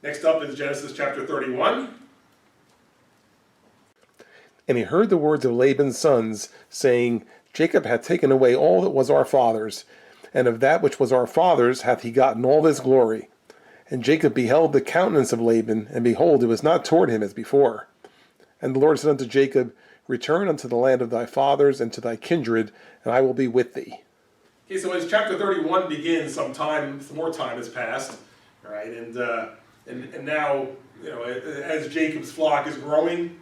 Next up is Genesis chapter 31. And he heard the words of Laban's sons, saying, Jacob hath taken away all that was our father's, and of that which was our father's hath he gotten all this glory. And Jacob beheld the countenance of Laban, and behold, it was not toward him as before. And the Lord said unto Jacob, Return unto the land of thy fathers and to thy kindred, and I will be with thee. Okay, so as chapter 31 begins, some more time has passed, right? And now, as Jacob's flock is growing,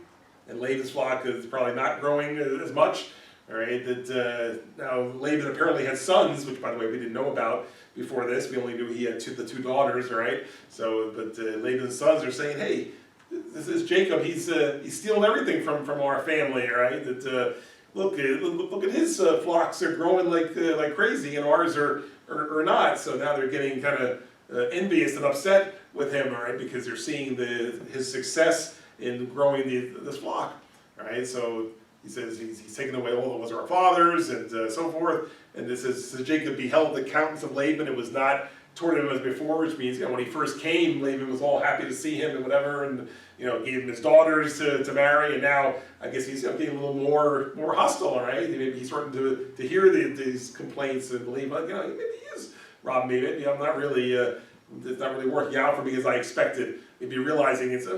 and Laban's flock is probably not growing as much, all right? That now Laban apparently had sons, which, by the way, we didn't know about before this. We only knew he had the two daughters, right? So, but Laban's sons are saying, "Hey, this is Jacob. He's stealing everything from our family, right? That look at his flocks are growing like crazy, and ours are not. So now they're getting kind of envious and upset with him, all right, because they're seeing his success in growing this flock, all right? So he says he's taken away all that was our father's and so forth. And this is Jacob beheld the countenance of Laban. It was not toward him as before, which means when he first came, Laban was all happy to see him and whatever, and gave him his daughters to marry. And now I guess he's getting a little more hostile, right? Maybe he's starting to hear these complaints and believe, maybe he is robbing me. Maybe I'm not really. It's not really working out for me as I expected. Maybe realizing it's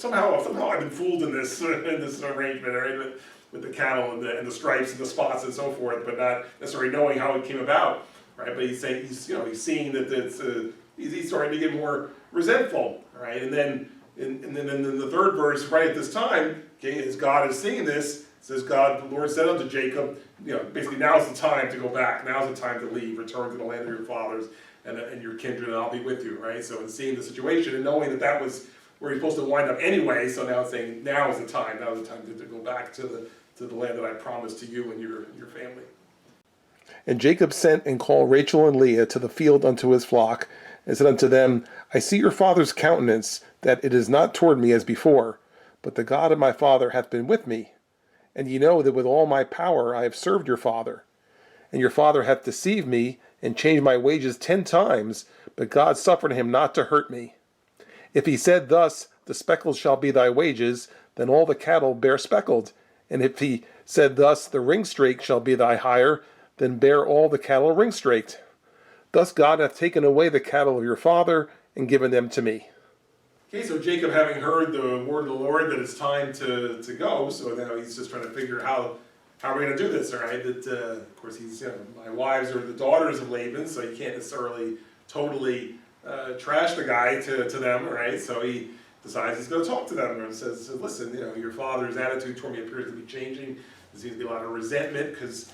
somehow I've been fooled in this arrangement, right? With the cattle and the stripes and the spots and so forth, but not necessarily knowing how it came about, right? But he's saying he's seeing that he's starting to get more resentful, right? And then in the third verse, right at this time, okay, as God is seeing this, it says the Lord said unto Jacob, basically now's the time to go back. Now's the time to leave, return to the land of your fathers and your kindred, and I'll be with you, right? So in seeing the situation and knowing that was where he's supposed to wind up anyway, so now it's saying now is the time to go back to the land that I promised to you and your family. And Jacob sent and called Rachel and Leah to the field unto his flock, and said unto them, I see your father's countenance, that it is not toward me as before, but the God of my father hath been with me. And ye know that with all my power I have served your father. And your father hath deceived me, and changed my wages 10 times, but God suffered him not to hurt me. If he said thus, the speckled shall be thy wages, then all the cattle bear speckled. And if he said thus, the ringstraked shall be thy hire, then bear all the cattle ringstraked. Thus God hath taken away the cattle of your father, and given them to me. Okay, so Jacob, having heard the word of the Lord that it's time to go, so now he's just trying to figure how are we going to do this, all right? That, of course, my wives are the daughters of Laban, so you can't necessarily totally trash the guy to them, right? So he decides he's going to talk to them and says, listen, your father's attitude toward me appears to be changing. There seems to be a lot of resentment because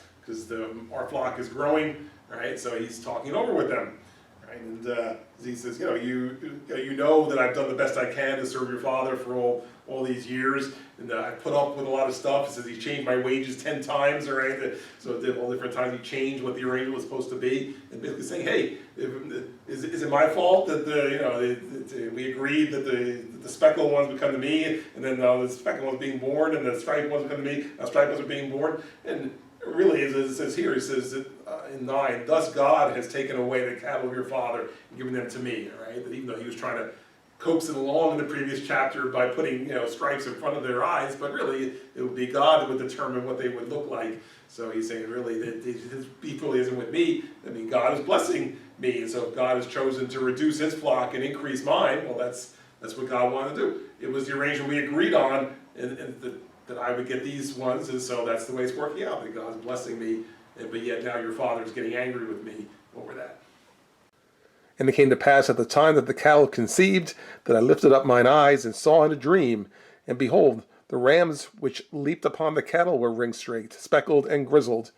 our flock is growing, right? So he's talking it over with them, right? And he says, you know that I've done the best I can to serve your father for all these years, and I put up with a lot of stuff. It says he changed my wages 10 times, all right? So it did all different times he changed what the arrangement was supposed to be, and basically saying, hey, is it my fault that we agreed that the speckled ones would come to me, and then the speckled ones being born, and the striped ones would come to me, the striped ones are being born, and really, as it says here, it says that, in 9, thus God has taken away the cattle of your father and given them to me, all right? That even though he was trying to coax it along in the previous chapter by putting stripes in front of their eyes, but really it would be God that would determine what they would look like. So he's saying really that his beef really isn't with me. I mean, God is blessing me, and so if God has chosen to reduce his flock and increase mine, well, that's what God wanted to do. It was the arrangement we agreed on, and that I would get these ones, and so that's the way it's working out. That God's blessing me, but yet now your father's getting angry with me over that. And it came to pass at the time that the cattle conceived, that I lifted up mine eyes and saw in a dream, and behold, the rams which leaped upon the cattle were ringstraked, speckled, and grizzled.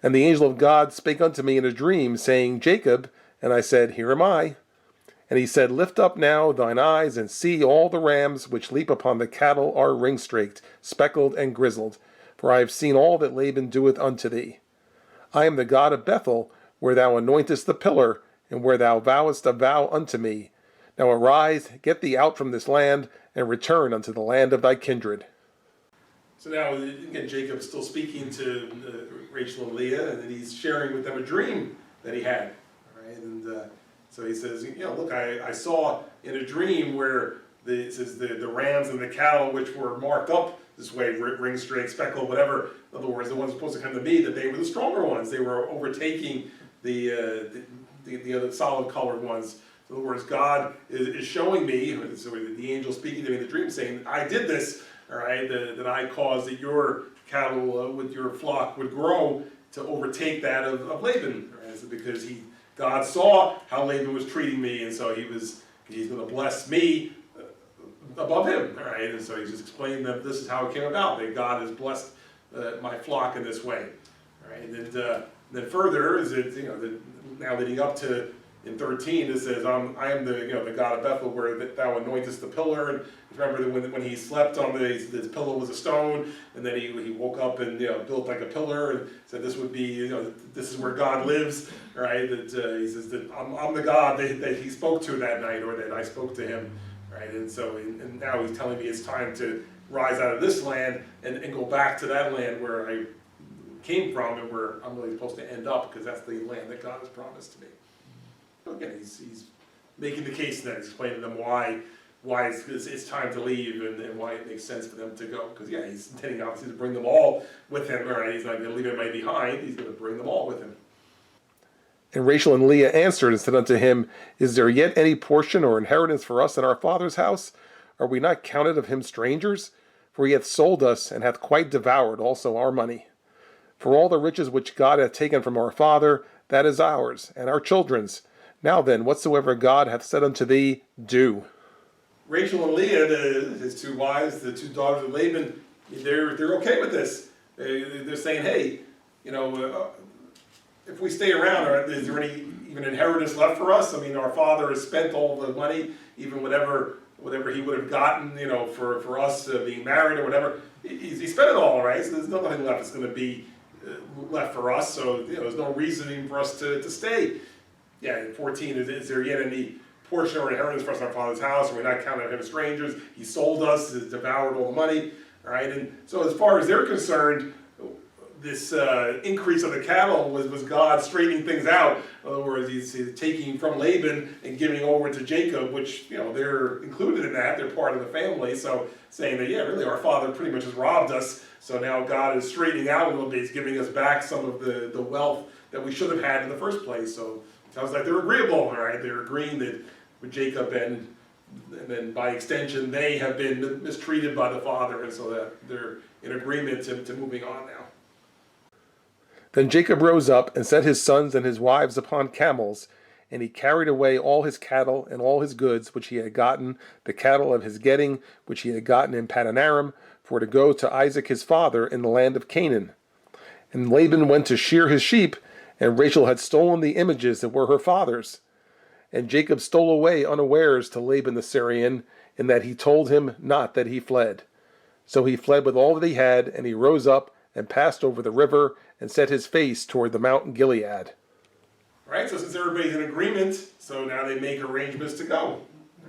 And the angel of God spake unto me in a dream, saying, Jacob. And I said, Here am I. And he said, Lift up now thine eyes, and see all the rams which leap upon the cattle are ringstraked, speckled, and grizzled. For I have seen all that Laban doeth unto thee. I am the God of Bethel, where thou anointest the pillar, and where thou vowest a vow unto me. Now arise, get thee out from this land, and return unto the land of thy kindred. So now, again, Jacob is still speaking to Rachel and Leah, and then he's sharing with them a dream that he had. All right? And so he says, look, I saw in a dream where it says the rams and the cattle which were marked up this way, ring, straight, speckled, whatever. In other words, the ones supposed to come to me, that they were the stronger ones. They were overtaking the other solid colored ones. In other words, God is showing me, so the angel speaking to me in the dream, saying, I did this, all right, that I caused that your cattle with your flock would grow to overtake that of Laban, right? So because God saw how Laban was treating me, and so he's going to bless me above him, all right? And so he's just explaining that this is how it came about, that God has blessed my flock in this way, all right? And then further is it, now leading up to in 13 it says, I am the God of Bethel, where thou anointest the pillar. And remember that when he slept on his pillow was a stone, and then he woke up and built like a pillar, and said this would be this is where God lives, right? That he says that I'm the God that he spoke to that night, or that I spoke to him, right? And so and now he's telling me it's time to rise out of this land and go back to that land where I came from and where I'm really supposed to end up, because that's the land that God has promised to me. So again, he's making the case that he's explaining to them why it's time to leave, and why it makes sense for them to go. Because he's intending obviously to bring them all with him. Right? He's not going to leave anybody behind. He's going to bring them all with him. And Rachel and Leah answered and said unto him, Is there yet any portion or inheritance for us in our father's house? Are we not counted of him strangers? For he hath sold us, and hath quite devoured also our money. For all the riches which God hath taken from our father, that is ours, and our children's. Now then, whatsoever God hath said unto thee, do. Rachel and Leah, his two wives, the two daughters of Laban, they're okay with this. They're saying, hey, if we stay around, is there any even inheritance left for us? I mean, our father has spent all the money, even whatever he would have gotten, for us being married or whatever. He spent it all, right? So there's nothing left that's going to be left for us. So there's no reasoning for us to stay. Yeah, 14, is there yet any portion or inheritance for us in our father's house? Are we not counted him as strangers? He sold us, has devoured all the money, all right? And so as far as they're concerned, this increase of the cattle was God straightening things out. In other words, he's taking from Laban and giving over to Jacob, which, they're included in that. They're part of the family. So saying that, really, our father pretty much has robbed us. So now God is straightening out a little bit. He's giving us back some of the wealth that we should have had in the first place. So it sounds like they're agreeable, all right? They're agreeing that with Jacob and then by extension, they have been mistreated by the father, and so that they're in agreement to moving on now. Then Jacob rose up and set his sons and his wives upon camels, and he carried away all his cattle and all his goods which he had gotten, the cattle of his getting which he had gotten in Paddan Aram, for to go to Isaac his father in the land of Canaan. And Laban went to shear his sheep, and Rachel had stolen the images that were her father's. And Jacob stole away unawares to Laban the Syrian, in that he told him not that he fled. So he fled with all that he had, and he rose up and passed over the river, and set his face toward the mountain Gilead. All right, so since everybody's in agreement, so now they make arrangements to go. All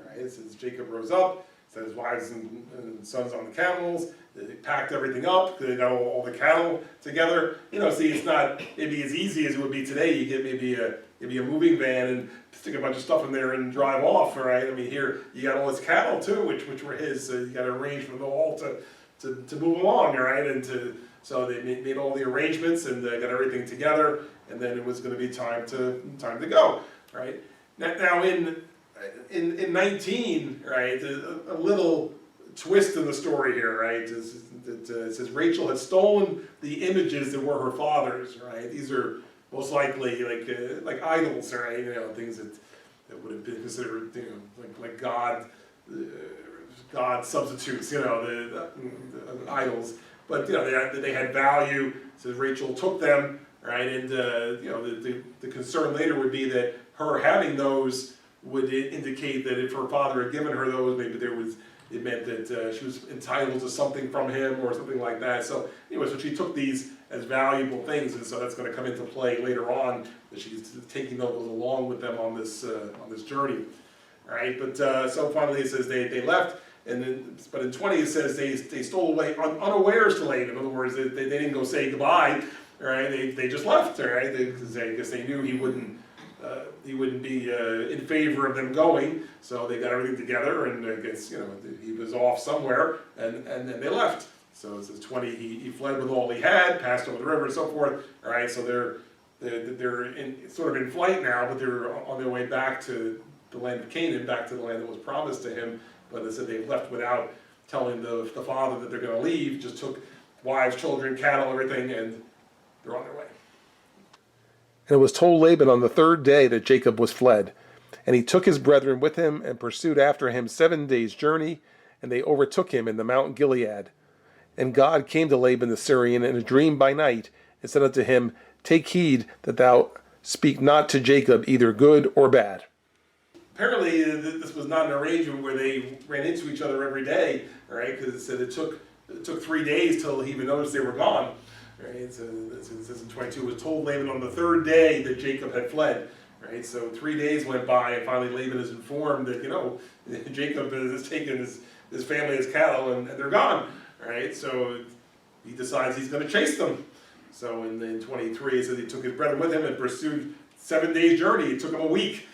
right, since Jacob rose up, set his wives and sons on the camels, they packed everything up, they got all the cattle together. See, it's not maybe as easy as it would be today. You get maybe a moving van and stick a bunch of stuff in there and drive off, all right? I mean, here, you got all his cattle too, which were his, so you got to arrange for them all to move along, all right? So they made all the arrangements and got everything together, and then it was going to be time to go, right? Now in 19, right, a little twist in the story here, right? It says Rachel had stolen the images that were her father's, right? These are most likely like idols, right? Things that would have been considered, like God substitutes, the idols. But they had value. So Rachel took them, right? And the concern later would be that her having those would indicate that if her father had given her those, maybe it meant that she was entitled to something from him or something like that. So anyway, so she took these as valuable things, and so that's going to come into play later on, that she's taking those along with them on this journey. All right, but so finally it says they left. But in 20 it says they stole away unawares to Laban. In other words, they didn't go say goodbye. All right, they just left. All right, because I guess they knew he wouldn't he wouldn't be in favor of them going. So they got everything together, and I guess, you know, he was off somewhere, and then they left. So it says 20, he fled with all he had, passed over the river and so forth. All right, so they're sort of in flight now, but they're on their way back to the land of Canaan, back to the land that was promised to him. But they said they left without telling the father that they're going to leave, just took wives, children, cattle, everything, and they're on their way. And it was told Laban on the third day that Jacob was fled. And he took his brethren with him and pursued after him 7 days' journey, and they overtook him in the Mount Gilead. And God came to Laban the Syrian in a dream by night, and said unto him, Take heed that thou speak not to Jacob either good or bad. Apparently, this was not an arrangement where they ran into each other every day, right? Because it said it took 3 days till he even noticed they were gone. Right? So it says in 22, it was told Laban on the third day that Jacob had fled. Right? So 3 days went by, and finally Laban is informed that, you know, Jacob has taken his family, his cattle, and they're gone. Right? So he decides he's going to chase them. So in 23, it says he took his brethren with him and pursued 7 days' journey. It took him a week,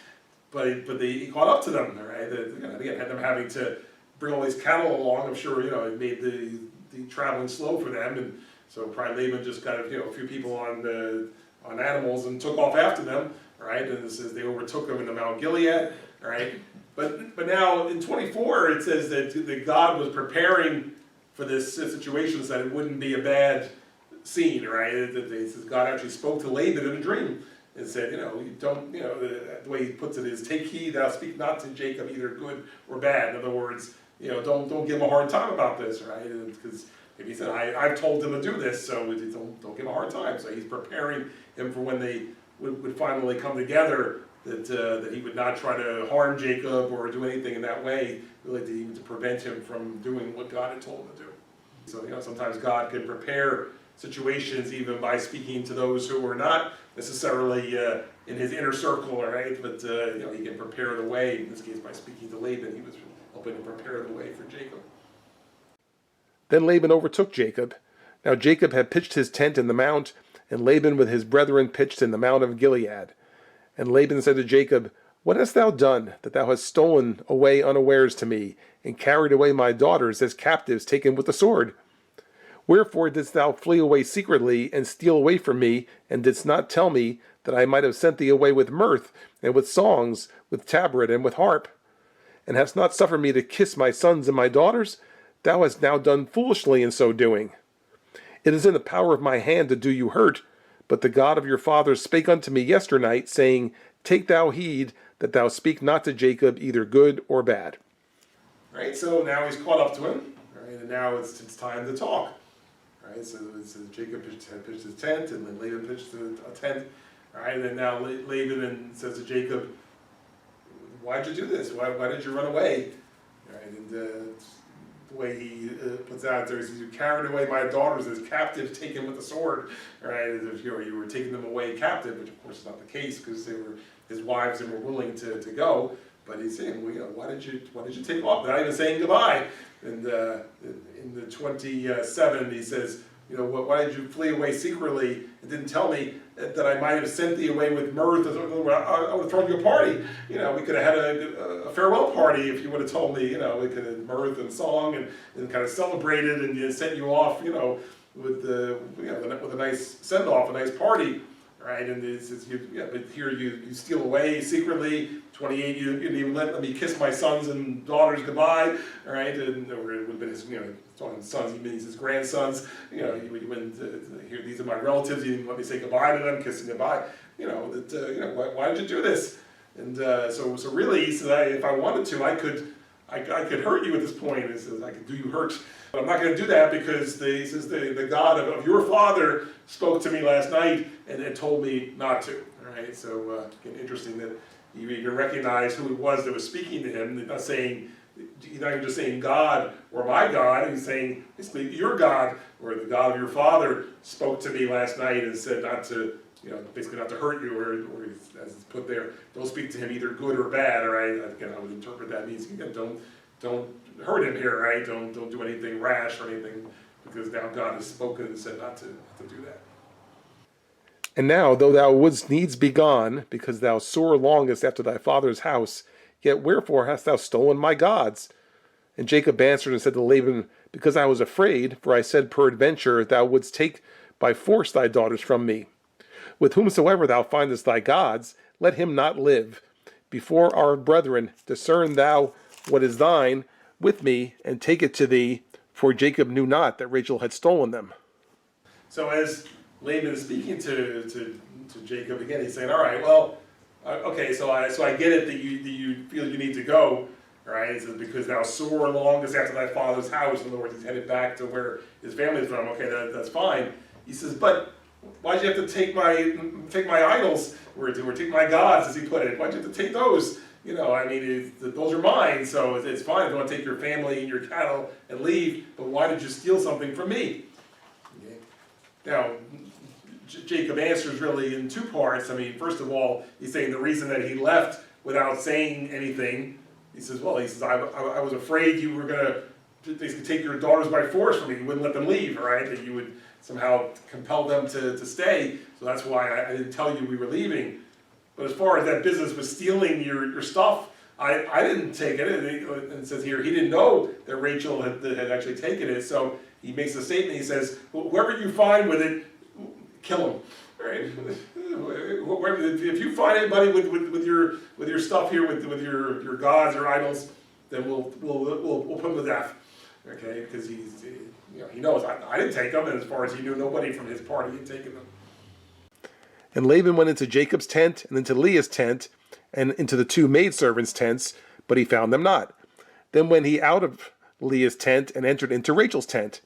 but he caught up to them. Right? Again, had them having to bring all these cattle along. I'm sure, you know, it made the traveling slow for them, and so probably Laban just got a few people on animals and took off after them. Right? And it says they overtook them in the Mount Gilead. Right? But now in 24, it says that God was preparing for this situation so that it wouldn't be a bad scene, right? It says God actually spoke to Laban in a dream and said, you know, you don't, you know, the way he puts it is, take heed, thou speak not to Jacob either good or bad. In other words, you know, don't give him a hard time about this, right? Because if he said, I've told him to do this, so don't give him a hard time. So he's preparing him for when they would finally come together, that he would not try to harm Jacob or do anything in that way, really to prevent him from doing what God had told him to do. So, you know, sometimes God can prepare situations even by speaking to those who are not necessarily in his inner circle, right? But, you know, he can prepare the way. In this case, by speaking to Laban, he was helping to prepare the way for Jacob. Then Laban overtook Jacob. Now Jacob had pitched his tent in the mount, and Laban with his brethren pitched in the mount of Gilead. And Laban said to Jacob, What hast thou done, that thou hast stolen away unawares to me, and carried away my daughters as captives taken with the sword? Wherefore didst thou flee away secretly, and steal away from me, and didst not tell me, that I might have sent thee away with mirth, and with songs, with tabret, and with harp? And hast not suffered me to kiss my sons and my daughters? Thou hast now done foolishly in so doing. It is in the power of my hand to do you hurt, but the God of your fathers spake unto me yesternight, saying, Take thou heed that thou speak not to Jacob either good or bad. Right, so now he's caught up to him, right, and now it's time to talk. Right, so Jacob pitched his tent, and then Laban pitched a tent. Right, and then now Laban says to Jacob, Why'd you do this? Why did you run away? Right, and the way he puts out there is, you carried away my daughters as captives taken with the sword, right? As if you were taking them away captive, which of course is not the case, because they were his wives and were willing to go. But he's saying, well, you know, why did you take off? Not even saying goodbye. And in the 27, he says, you know, why did you flee away secretly and didn't tell me that I might have sent thee away with mirth? I would have thrown you a party. You know, we could have had a farewell party if you would have told me, you know, we could have mirth and song and kind of celebrated and sent you off, you know, with a nice send-off, a nice party. Right, and it says, but here you steal away secretly. 28, you didn't even let me kiss my sons and daughters goodbye. All right, and or it would have been his, you know, talking sons, he means his grandsons. You know, he went here. These are my relatives. You didn't let me say goodbye to them, kissing goodbye. You know that. You know, why did you do this? And so really, he said, if I wanted to, I could hurt you at this point. He says, I could do you hurt. But I'm not going to do that because he says the God of your father spoke to me last night and told me not to. All right, so again, interesting that you can recognize who it was that was speaking to him. He's not even just saying God or my God. He's saying basically your God or the God of your father spoke to me last night and said not to, you know, basically not to hurt you, or as it's put there, don't speak to him either good or bad. All right, again, I would interpret that means, again, don't hurt him here, right? Don't do anything rash or anything, because now God has spoken and said not to do that. And now, though thou wouldst needs be gone, because thou sore longest after thy father's house, yet wherefore hast thou stolen my gods? And Jacob answered and said to Laban, Because I was afraid, for I said, Peradventure thou wouldst take by force thy daughters from me. With whomsoever thou findest thy gods, let him not live. Before our brethren, discern thou what is thine with me, and take it to thee. For Jacob knew not that Rachel had stolen them. So as Laban is speaking to Jacob again, he's saying, all right, well, okay, so I get it that you feel you need to go, right? He says, because thou sore longest after thy father's house. In other words, he's headed back to where his family is from. Okay, that's fine. He says, but why'd you have to take my idols, or take my gods, as he put it? Why'd you have to take those? You know, I mean, those are mine, so it's fine if you want to take your family and your cattle and leave, but why did you steal something from me? Okay. Now, Jacob answers really in two parts. I mean, first of all, he's saying the reason that he left without saying anything, he says, I was afraid you were going to basically take your daughters by force from me. You wouldn't let them leave, right? That you would somehow compel them to stay. So that's why I didn't tell you we were leaving. But as far as that business with stealing your stuff, I didn't take it. And it says here, he didn't know that Rachel had actually taken it. So he makes a statement. He says, whoever you find with it, kill him. Right? If you find anybody with your stuff here, with your gods or idols, then we'll put him to death. Okay, because he knows I didn't take them, and as far as he knew, nobody from his party had taken them. And Laban went into Jacob's tent, and into Leah's tent, and into the two maidservants' tents, but he found them not. Then went he out of Leah's tent, and entered into Rachel's tent.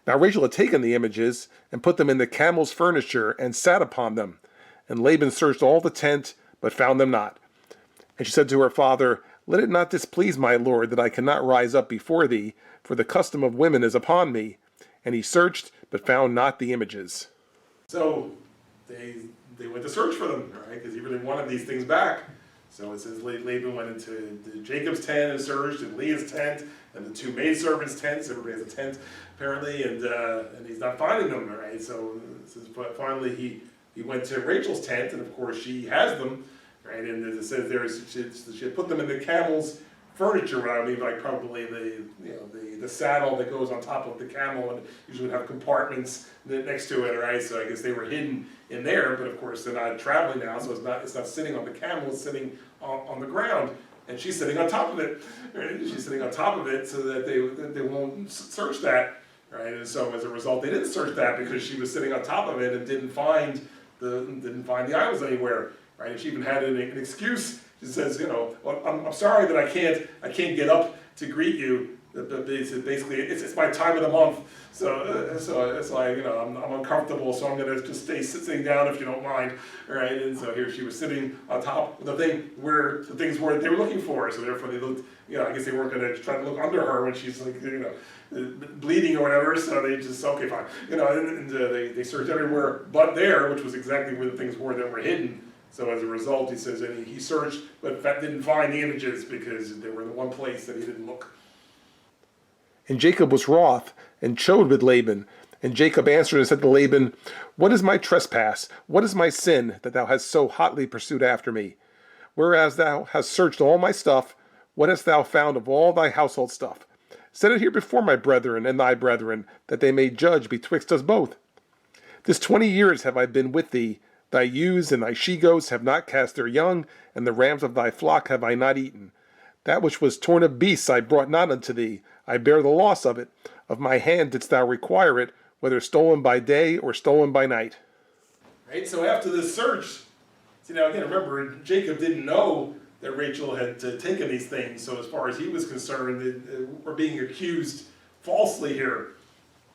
Now Rachel had taken the images, and put them in the camel's furniture, and sat upon them. And Laban searched all the tent, but found them not. And she said to her father, Let it not displease my lord, that I cannot rise up before thee, for the custom of women is upon me. And he searched, but found not the images. So they went to search for them, right? Because he really wanted these things back. So it says Laban went into Jacob's tent and searched, and Leah's tent, and the two maidservants' tents. Everybody has a tent, apparently, and he's not finding them, right? So it says, but finally he went to Rachel's tent, and of course she has them, right? And as it says there, she had put them in the camel's furniture. I mean, like probably the saddle that goes on top of the camel, and usually would have compartments next to it, right? So I guess they were hidden in there, but of course they're not traveling now, so it's not sitting on the camel, it's sitting on the ground, and she's sitting on top of it, right? She's sitting on top of it so that they won't search that, right? And so as a result, they didn't search that because she was sitting on top of it and didn't find the idols anywhere, right? And she even had an excuse. She says, well, I'm sorry that I can't get up to greet you. Basically, it's my time of the month, so it's like I'm uncomfortable, so I'm gonna just stay sitting down if you don't mind, right? And so here she was sitting on top of the thing where the things were they were looking for, so therefore they looked, I guess they weren't gonna try to look under her when she's like bleeding or whatever, so they just okay fine, and they searched everywhere but there, which was exactly where the things were that were hidden. So as a result, he says that he searched but didn't find the images because they were in the one place that he didn't look. And Jacob was wroth, and chode with Laban. And Jacob answered and said to Laban, What is my trespass? What is my sin, that thou hast so hotly pursued after me? Whereas thou hast searched all my stuff, what hast thou found of all thy household stuff? Set it here before my brethren and thy brethren, that they may judge betwixt us both. This 20 years have I been with thee. Thy ewes and thy she-goats have not cast their young, and the rams of thy flock have I not eaten. That which was torn of beasts I brought not unto thee. I bear the loss of it. Of my hand didst thou require it, whether stolen by day or stolen by night. Right, so after this search, now again, remember, Jacob didn't know that Rachel had taken these things, so as far as he was concerned, we're being accused falsely here.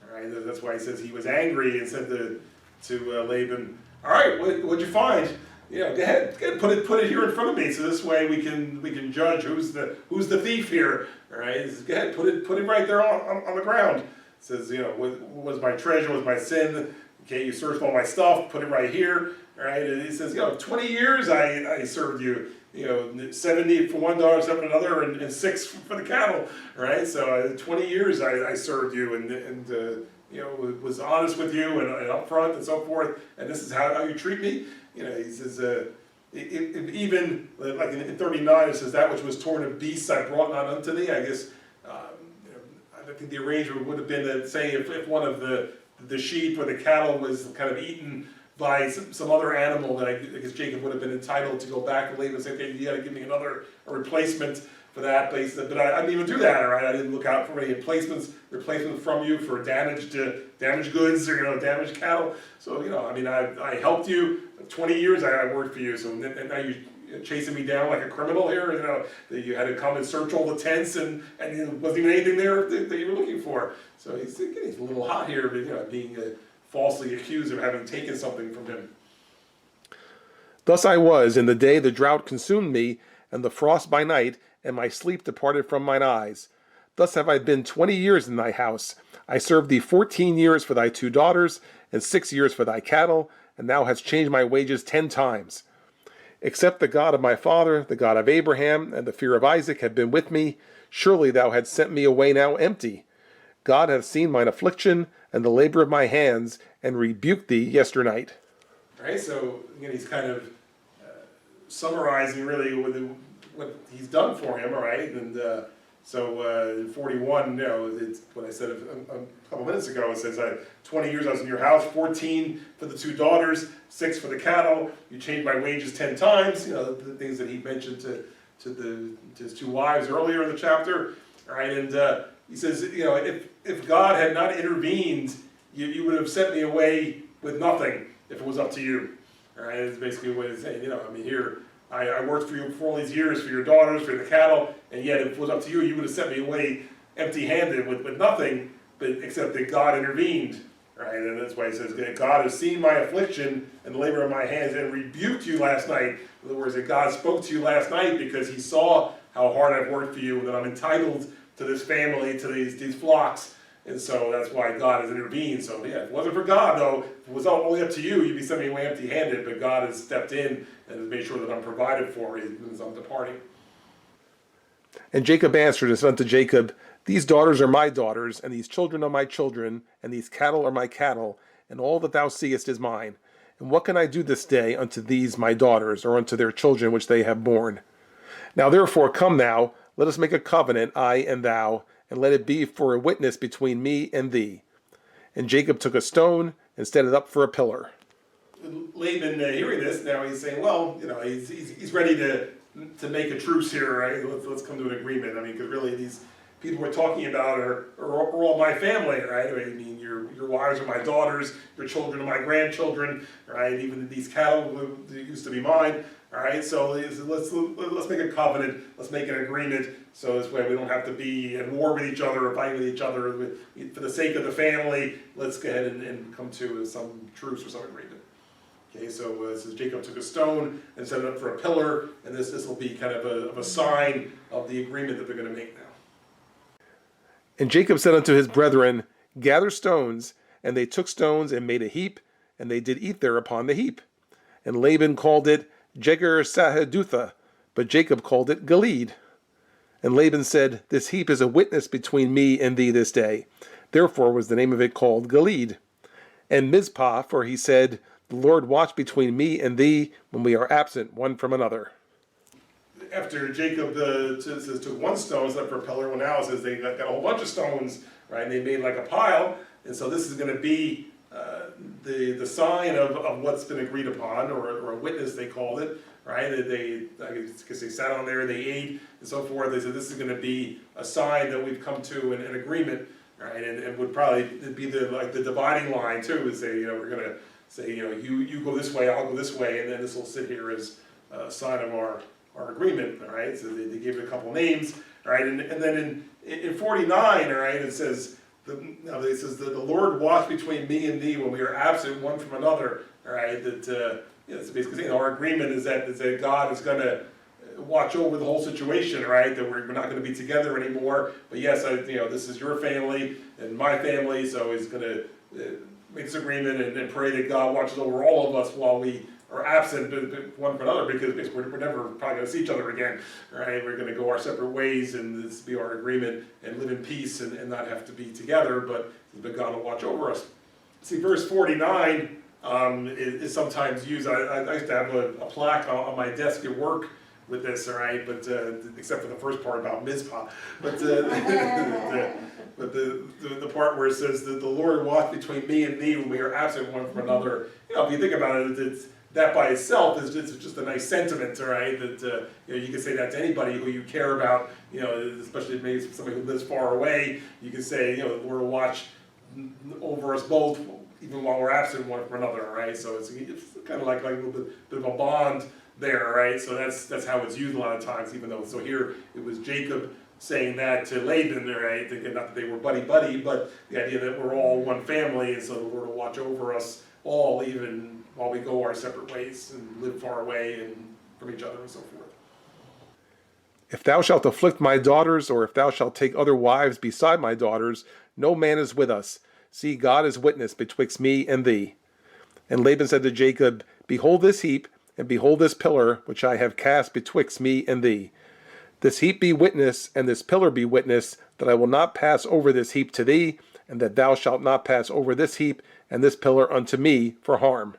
All right, that's why he says he was angry and said to Laban, all right, what'd you find? Go ahead, put it here in front of me, so this way we can judge who's the thief here. All right, he says, go ahead, put it right there on the ground. It says, what was my treasure, was my sin? Okay, you searched all my stuff, put it right here. All right, and he says, 20 years I served you. 70 for one daughter, 7 for another, and 6 for the cattle. All right, so 20 years I served you, and was honest with you and upfront and so forth, and this is how you treat me. He says, even like in 39, it says, that which was torn of beasts I brought not unto thee. I guess, I think the arrangement would have been that, say, if one of the sheep or the cattle was kind of eaten by some other animal, that I guess Jacob would have been entitled to go back and Laban and say, okay, you got to give me a replacement for that. But he said, but I didn't even do that, all right? I didn't look out for any replacements from you for damaged goods or damaged cattle. So I helped you 20 years. I worked for you. So now you chasing me down like a criminal here. That you had to come and search all the tents and there wasn't even anything there that you were looking for. So he's a little hot here, but being falsely accused of having taken something from him. Thus I was in the day the drought consumed me, and the frost by night, and my sleep departed from mine eyes. Thus have I been 20 years in thy house. I served thee 14 years for thy 2 daughters, and 6 years for thy cattle, and thou hast changed my wages 10 times. Except the God of my father, the God of Abraham, and the fear of Isaac had been with me, surely thou hadst sent me away now empty. God hath seen mine affliction and the labor of my hands, and rebuked thee yesternight. All right, so again, he's kind of summarizing really what he's done for him, all right? And so in 41, it's what I said a couple minutes ago. It says, 20 years I was in your house, 14 for the 2 daughters, 6 for the cattle. You changed my wages 10 times. The things that he mentioned to his 2 wives earlier in the chapter, all right? And he says, if God had not intervened, you would have sent me away with nothing if it was up to you. All right, it's basically what he's saying. Here, I worked for you for all these years, for your daughters, for the cattle, and yet if it was up to you, you would have sent me away empty-handed with nothing, but except that God intervened. Right, and that's why he says, God has seen my affliction and the labor of my hands and rebuked you last night. In other words, that God spoke to you last night because he saw how hard I've worked for you and that I'm entitled to this family, to these flocks. And so that's why God has intervened. So if it wasn't for God, though, if it was only up to you, you'd be sending me away empty-handed. But God has stepped in and has made sure that I'm provided for as I'm departing. And Jacob answered and said unto Jacob, These daughters are my daughters, and these children are my children, and these cattle are my cattle, and all that thou seest is mine. And what can I do this day unto these my daughters, or unto their children which they have borne? Now therefore come now, let us make a covenant, I and thou, and let it be for a witness between me and thee. And Jacob took a stone and set it up for a pillar. Laban, hearing this, now he's saying, well, he's ready to make a truce here, right? Let's come to an agreement. Because really these people we're talking about are all my family, right? Your wives are my daughters, your children are my grandchildren, right? Even these cattle used to be mine. All right, so let's make a covenant, let's make an agreement, so this way we don't have to be at war with each other or fighting with each other. For the sake of the family, let's go ahead and come to some truce or some agreement. Okay, so it says Jacob took a stone and set it up for a pillar, and this will be kind of a sign of the agreement that they're going to make now. And Jacob said unto his brethren, Gather stones, and they took stones and made a heap, and they did eat there upon the heap. And Laban called it Jegar-sahadutha, but Jacob called it Gilead. And Laban said, This heap is a witness between me and thee this day. Therefore was the name of it called Gilead. And Mizpah, for he said, The Lord watch between me and thee when we are absent one from another. After Jacob took one stone, set up for a pillar, well now it says they got a whole bunch of stones, right? And they made like a pile, and so this is going to be the sign of what's been agreed upon, or a witness they called it, right? I guess they sat on there, they ate, and so forth. They said this is going to be a sign that we've come to an agreement, right? And would probably be the dividing line too, is say, we're going to say, you go this way, I'll go this way, and then this will sit here as a sign of our agreement, all right? So they gave it a couple names, all right? And then in 49, all right, it says, the Lord watch between me and thee when we are absent one from another, all right? That it's basically saying our agreement is that God is going to watch over the whole situation, right? That we're not going to be together anymore. But yes, this is your family and my family, so he's going to make this agreement and pray that God watches over all of us while we are absent one from another because we're never probably going to see each other again, right? We're going to go our separate ways, and this be our agreement, and live in peace and not have to be together, but God will watch over us. See, verse 49 is sometimes used. I used to have a plaque on my desk at work with this, all right, but except for the first part about Mizpah, but the part where it says that the Lord walks between me and thee when we are absent one from another. If you think about it, that by itself is just a nice sentiment, all right. That you can say that to anybody who you care about, especially maybe somebody who lives far away. You can say, the Lord will watch over us both, even while we're absent one from another, all right. So it's kind of like a little bit of a bond there, right? So that's how it's used a lot of times. Even though, so here it was Jacob saying that to Laban, right? Thinking not that they were buddy, but the idea that we're all one family, and so the Lord will watch over us all, even while we go our separate ways and live far away and from each other and so forth. If thou shalt afflict my daughters, or if thou shalt take other wives beside my daughters, no man is with us. See, God is witness betwixt me and thee. And Laban said to Jacob, Behold this heap, and behold this pillar, which I have cast betwixt me and thee. This heap be witness, and this pillar be witness, that I will not pass over this heap to thee, and that thou shalt not pass over this heap and this pillar unto me for harm.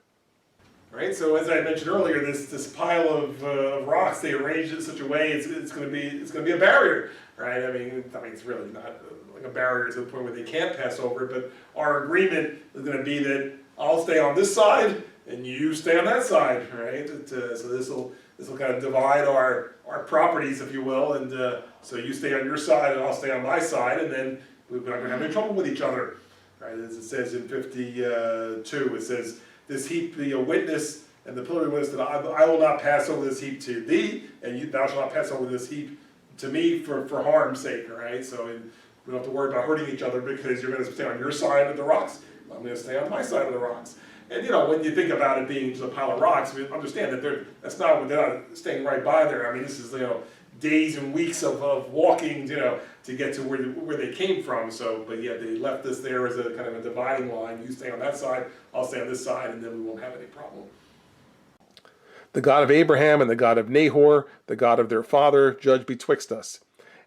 Right. So as I mentioned earlier, this pile of rocks, they arranged it in such a way it's going to be a barrier, right? I mean it's really not like a barrier to the point where they can't pass over it, but our agreement is going to be that I'll stay on this side and you stay on that side, right? So this will kind of divide our properties, if you will, and so you stay on your side and I'll stay on my side, and then we're not going to have any trouble with each other, right? As it says in 52, it says, this heap be a witness, and the pillar be a witness that I will not pass over this heap to thee, and thou shalt not pass over this heap to me for harm's sake, all right? So we don't have to worry about hurting each other because you're going to stay on your side of the rocks. I'm going to stay on my side of the rocks. And when you think about it being just a pile of rocks, we understand that they're not staying right by there. I mean, this is days and weeks of walking, to get to where they came from. So, but yeah, they left this there as a kind of a dividing line. You stay on that side, I'll stay on this side, and then we won't have any problem. The God of Abraham and the God of Nahor, the God of their father, judge betwixt us.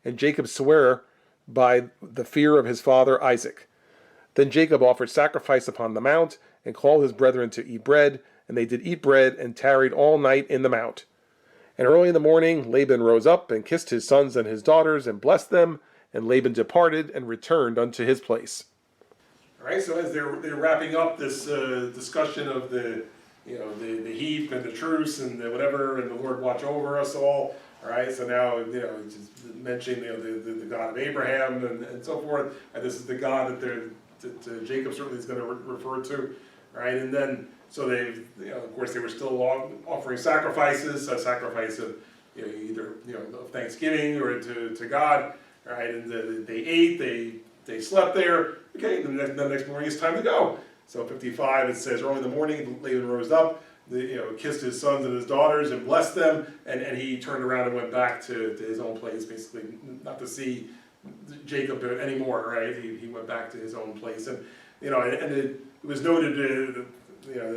And Jacob sware by the fear of his father Isaac. Then Jacob offered sacrifice upon the mount, and called his brethren to eat bread, and they did eat bread, and tarried all night in the mount. And early in the morning Laban rose up, and kissed his sons and his daughters, and blessed them, and Laban departed, and returned unto his place. All right, so as they're wrapping up this discussion of the heap and the truce and the whatever, and the Lord watch over us all. All right, so now just mentioning the God of Abraham and so forth, and this is the God that Jacob certainly is going to refer to, right? And then so they, of course, they were still offering sacrifices, a sacrifice of either of thanksgiving or to God, right? And they ate, they slept there. Okay, the next morning it's time to go. So 55, it says, early in the morning Laban rose up, kissed his sons and his daughters and blessed them, and he turned around and went back to his own place, basically not to see Jacob anymore, right? He went back to his own place, and it was noted,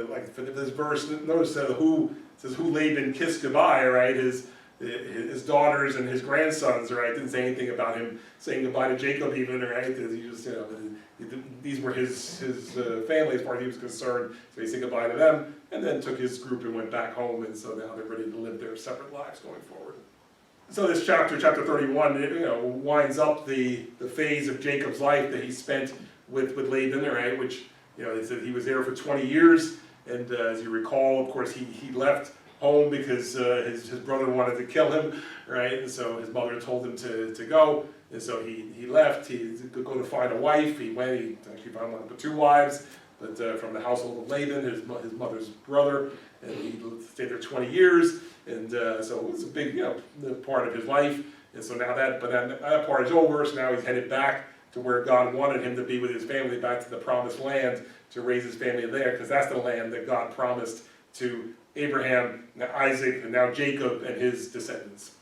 like for this verse, notice who Laban kissed goodbye, right? His daughters and his grandsons, right? Didn't say anything about him saying goodbye to Jacob, even, right? He just, these were his family as far as he was concerned. So he said goodbye to them, and then took his group and went back home, and so now they're ready to live their separate lives going forward. So this chapter 31, winds up the phase of Jacob's life that he spent with Laban, right? Which, they said he was there for 20 years, and as you recall, of course, he left home because his brother wanted to kill him, right? And so his mother told him to go, and so he left. He could go to find a wife. He went. He actually found one but 2 wives, but from the household of Laban, his mother's brother, and he stayed there 20 years. And so it was a big, part of his life. And so now that part is over. So now he's headed back to where God wanted him to be with his family, back to the promised land, to raise his family there, because that's the land that God promised to Abraham, Isaac, and now Jacob and his descendants.